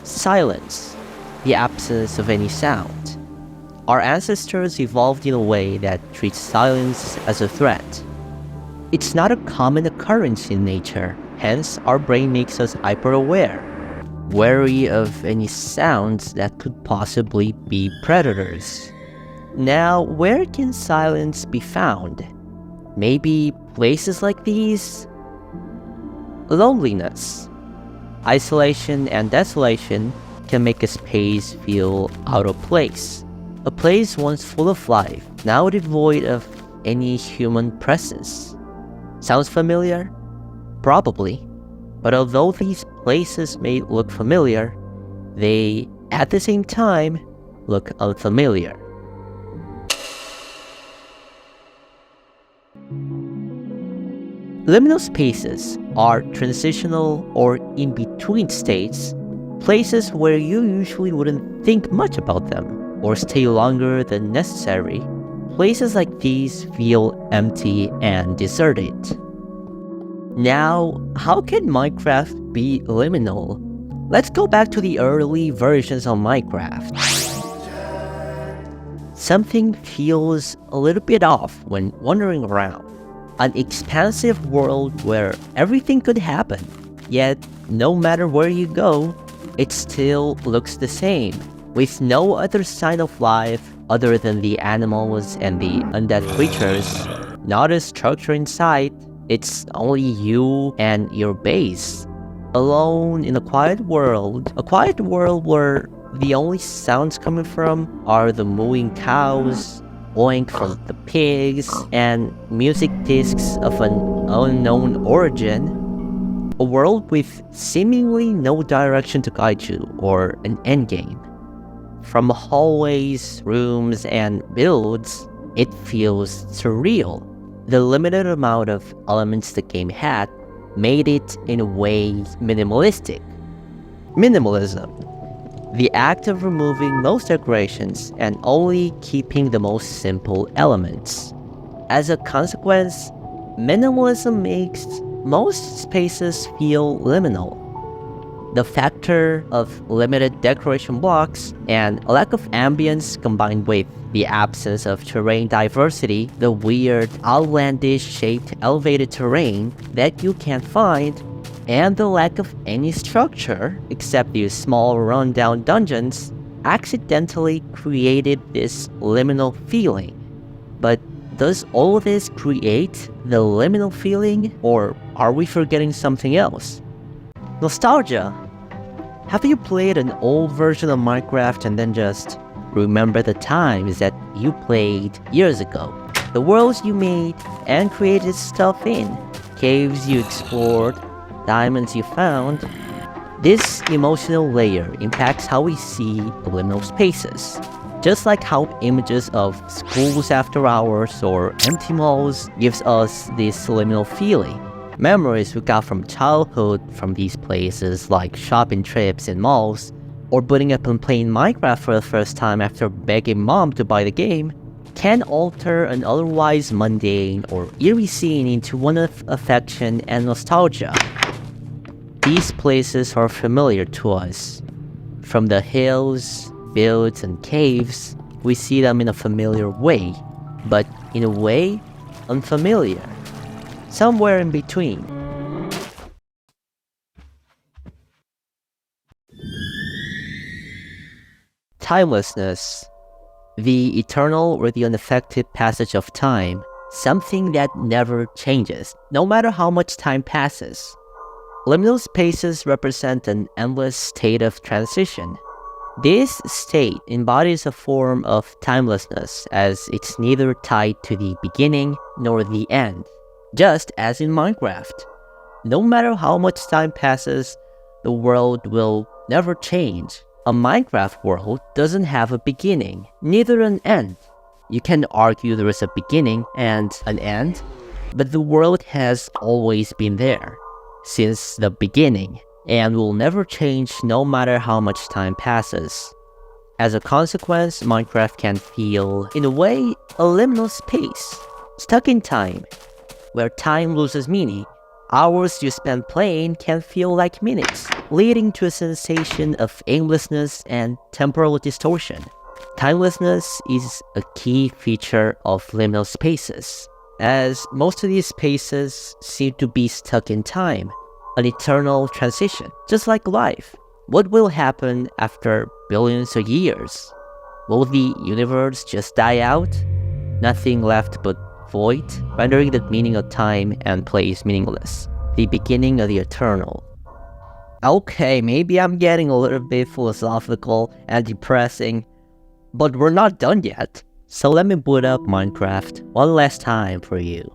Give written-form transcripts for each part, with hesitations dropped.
Silence, the absence of any sound. Our ancestors evolved in a way that treats silence as a threat. It's not a common occurrence in nature, hence our brain makes us hyper-aware, wary of any sounds that could possibly be predators. Now, where can silence be found? Maybe places like these? Loneliness. Isolation and desolation can make a space feel out of place. A place once full of life, now devoid of any human presence. Sounds familiar? Probably. But although these places may look familiar, they, at the same time, look unfamiliar. Liminal spaces are transitional or in-between states, places where you usually wouldn't think much about them or stay longer than necessary. Places like these feel empty and deserted. Now, how can Minecraft be liminal? Let's go back to the early versions of Minecraft. Something feels a little bit off when wandering around. An expansive world where everything could happen, yet no matter where you go, it still looks the same, with no other sign of life other than the animals and the undead creatures. Not a structure in sight, it's only you and your base. Alone in a quiet world where the only sounds coming from are the mooing cows, oink from the pigs, and music discs of an unknown origin. A world with seemingly no direction to guide you or an endgame. From hallways, rooms, and builds, it feels surreal. The limited amount of elements the game had made it, in a way, minimalistic. Minimalism. The act of removing most decorations and only keeping the most simple elements. As a consequence, minimalism makes most spaces feel liminal. The factor of limited decoration blocks and a lack of ambience combined with the absence of terrain diversity, the weird, outlandish shaped elevated terrain that you can't find, and the lack of any structure except these small rundown dungeons accidentally created this liminal feeling. But does all this create the liminal feeling, or are we forgetting something else? Nostalgia. Have you played an old version of Minecraft and then just remember the times that you played years ago? The worlds you made and created stuff in, caves you explored, diamonds you found. This emotional layer impacts how we see liminal spaces. Just like how images of schools after hours or empty malls gives us this liminal feeling. Memories we got from childhood from these places, like shopping trips in malls, or booting up and playing Minecraft for the first time after begging mom to buy the game, can alter an otherwise mundane or eerie scene into one of affection and nostalgia. These places are familiar to us. From the hills, builds, and caves, we see them in a familiar way, but in a way, unfamiliar. Somewhere in between. Timelessness. The eternal or the unaffected passage of time. Something that never changes, no matter how much time passes. Liminal spaces represent an endless state of transition. This state embodies a form of timelessness, as it's neither tied to the beginning nor the end. Just as in Minecraft, no matter how much time passes, the world will never change. A Minecraft world doesn't have a beginning, neither an end. You can argue there is a beginning and an end, but the world has always been there, since the beginning, and will never change no matter how much time passes. As a consequence, Minecraft can feel, in a way, a liminal space, stuck in time, where time loses meaning, Hours you spend playing can feel like minutes, leading to a sensation of aimlessness and temporal distortion. Timelessness is a key feature of liminal spaces, as most of these spaces seem to be stuck in time, an eternal transition, just like life. What will happen after billions of years? Will the universe just die out? Nothing left but void, rendering the meaning of time and place meaningless, the beginning of the eternal. Okay, maybe I'm getting a little bit philosophical and depressing, but we're not done yet. So let me boot up Minecraft one last time for you.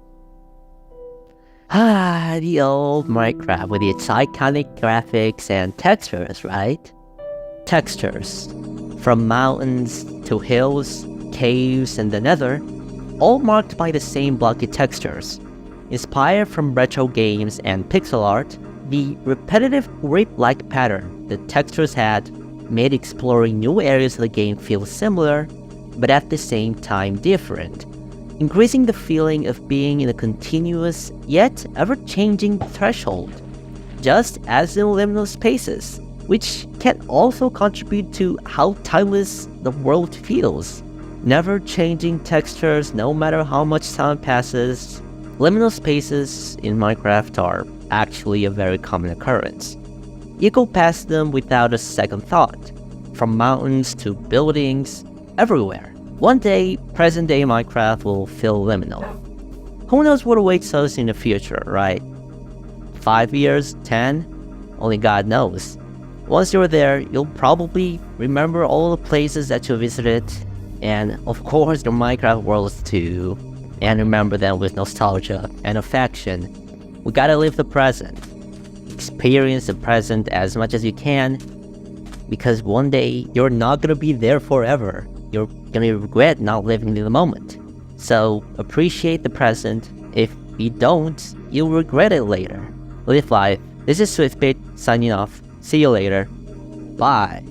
The old Minecraft with its iconic graphics and textures, right? Textures. From mountains to hills, caves, and the nether, all marked by the same blocky textures. Inspired from retro games and pixel art, the repetitive grape-like pattern the textures had made exploring new areas of the game feel similar, but at the same time different, increasing the feeling of being in a continuous yet ever-changing threshold, just as in liminal spaces, which can also contribute to how timeless the world feels. Never-changing textures no matter how much time passes. Liminal spaces in Minecraft are actually a very common occurrence. You go past them without a second thought, from mountains to buildings, everywhere. One day, present-day Minecraft will feel liminal. Who knows what awaits us in the future, right? 5 years? 10? Only God knows. Once you're there, you'll probably remember all the places that you visited, and of course the Minecraft worlds too, and remember them with nostalgia and affection. We gotta live the present. Experience the present as much as you can, because one day you're not gonna be there forever. You're gonna regret not living in the moment. So appreciate the present. If you don't, you'll regret it later. Live life. This is Swiftbit signing off. See you later. Bye.